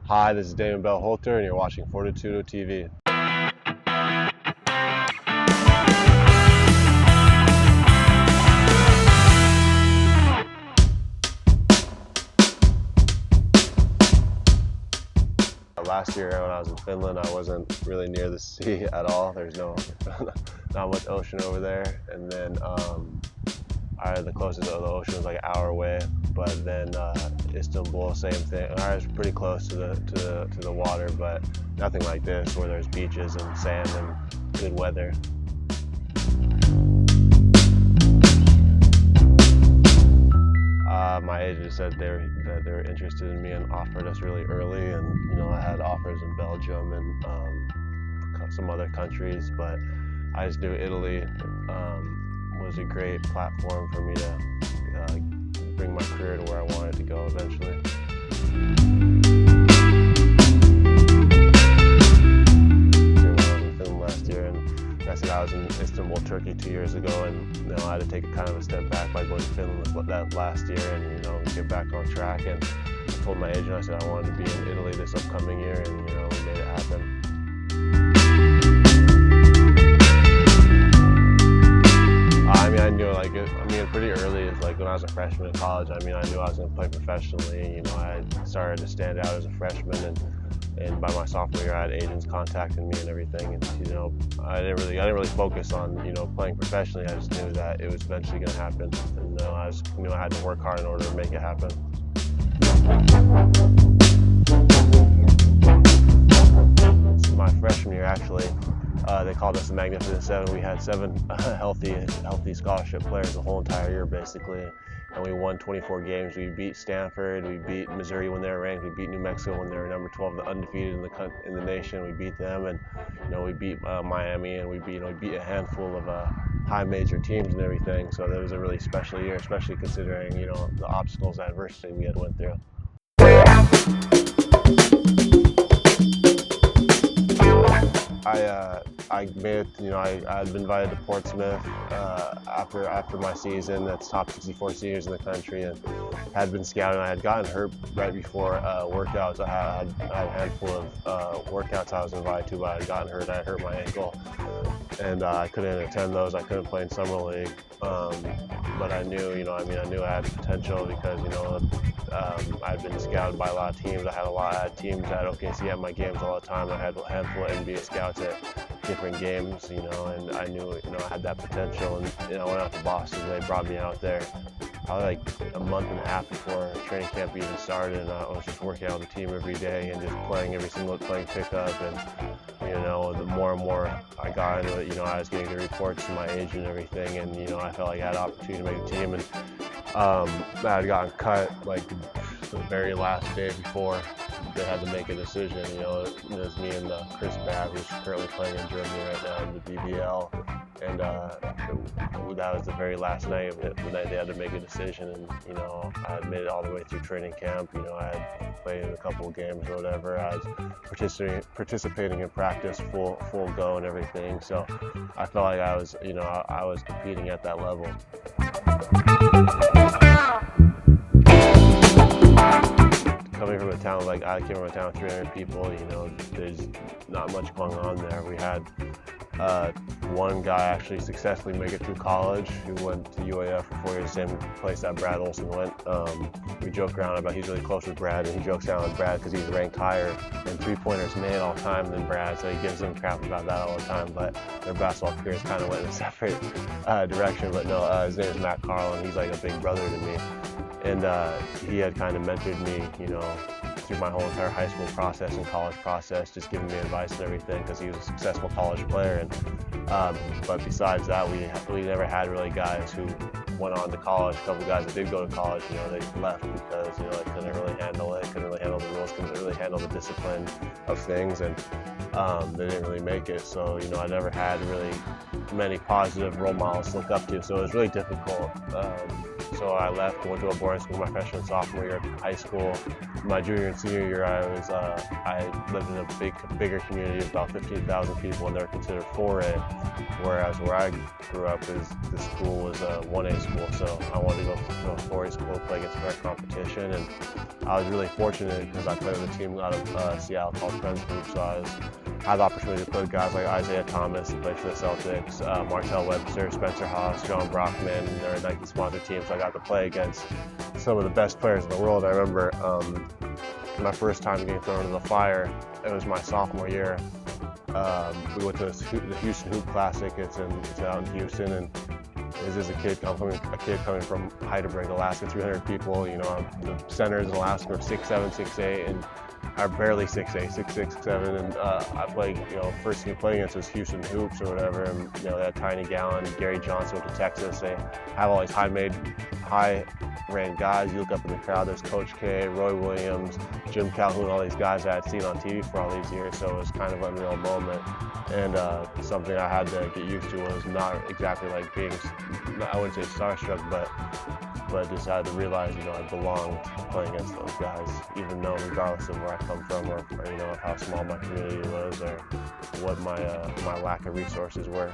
Hi, this is Damen Bell-Holter, and you're watching Fortitudo TV. Last year when I was in Finland, I wasn't really near the sea at all. There's not much ocean over there. And then the closest to the ocean was like an hour away. But then Istanbul, same thing. I was pretty close to the water, but nothing like this where there's beaches and sand and good weather. My agent said that they were interested in me and offered us really early, and I had offers in Belgium and some other countries, but I just knew Italy was a great platform for me to bring my career to where I wanted to go eventually. I was in Finland last year, and I said I was in Istanbul, Turkey 2 years ago, and I had to take kind of a step back by going to Finland that last year and get back on track. And I told my agent, I said I wanted to be in Italy this upcoming year, and we made it happen. I knew pretty early, when I was a freshman in college, I knew I was going to play professionally. I started to stand out as a freshman, and by my sophomore year, I had agents contacting me and everything. And I didn't really focus on playing professionally. I just knew that it was eventually going to happen, and I just knew I had to work hard in order to make it happen. My freshman year, actually, they called us the Magnificent Seven. We had 7 healthy scholarship players the whole entire year, basically. And we won 24 games. We beat Stanford, we beat Missouri when they were ranked, we beat New Mexico when they were number 12, undefeated in the nation. We beat them, and we beat Miami, and we beat a handful of high major teams and everything. So that was a really special year, especially considering the obstacles, adversity we had went through. I made it, I had been invited to Portsmouth after my season. That's top 64 seniors in the country, and had been scouting. I had gotten hurt right before workouts. I had a handful of workouts I was invited to, but I had gotten hurt. I hurt my ankle, and I couldn't attend those. I couldn't play in summer league, but I knew, I knew I had potential because I'd been scouted by a lot of teams. I had teams at OKC at my games all the time. I had a handful of NBA scouts at different games, and I knew, I had that potential. And I went out to Boston, and they brought me out there probably like a month and a half before training camp even started, and I was just working out with the team every day and just playing pickup. And the more and more I got into it, I was getting the reports from my agent and everything, and I felt like I had an opportunity to make the team. And I had gotten cut the very last day before they had to make a decision. It was me and Chris Babb, who's currently playing in Germany right now in the BBL, and that was the very last night, the night they had to make a decision. And I had made it all the way through training camp. I had played in a couple of games or whatever. I was participating in practice, full go and everything. So I felt like I was competing at that level. Coming from a town I came from a town of 300 people, there's not much going on there. We had one guy actually successfully make it through college who went to UAF for 4 years, same place that Brad Olson went. We joke around about he's really close with Brad, and he jokes around with Brad because he's ranked higher in three-pointers made all time than Brad, so he gives him crap about that all the time. But their basketball careers kind of went in a separate direction. But no, his name is Matt Carlin. He's like a big brother to me. And he had kind of mentored me, through my whole entire high school process and college process, just giving me advice and everything because he was a successful college player. And but besides that, we never had really guys who went on to college. A couple of guys that did go to college, they left because they couldn't really handle it, couldn't really handle the rules, couldn't really handle the discipline of things, and they didn't really make it. So I never had really many positive role models to look up to. So it was really difficult So I left and went to a boarding school my freshman and sophomore year of high school. My junior and senior year, I lived in a bigger community of about 15,000 people, and they're considered 4A. Whereas where I grew up, the school was a 1A school, so I wanted to go to a 4A school to play against better competition. And I was really fortunate because I played with a team out of Seattle called Friends Group, so had the opportunity to play with guys like Isaiah Thomas, who played for the Celtics, Martell Webster, Spencer Haas, John Brockman, and they're a Nike sponsored team, so I got to play against some of the best players in the world. I remember my first time getting thrown into the fire, it was my sophomore year. We went to the Houston Hoop Classic. It's out in Houston, and this is a kid coming from Heidelberg, Alaska, 300 people. You know, the centers in Alaska are 6'7", 6'8", and are barely 6'8", 6'6", 6'7", and I played, first team playing against was Houston Hoops or whatever, and they had Tiny Gallon, Gary Johnson went to Texas. They have all these high-ranked guys. You look up in the crowd, there's Coach K, Roy Williams, Jim Calhoun, all these guys I had seen on TV for all these years, so it was kind of an unreal moment. And something I had to get used to was not exactly like being, I wouldn't say starstruck, but just had to realize, I belonged playing against those guys, even though regardless of where I come from or how small my community was or what my lack of resources were.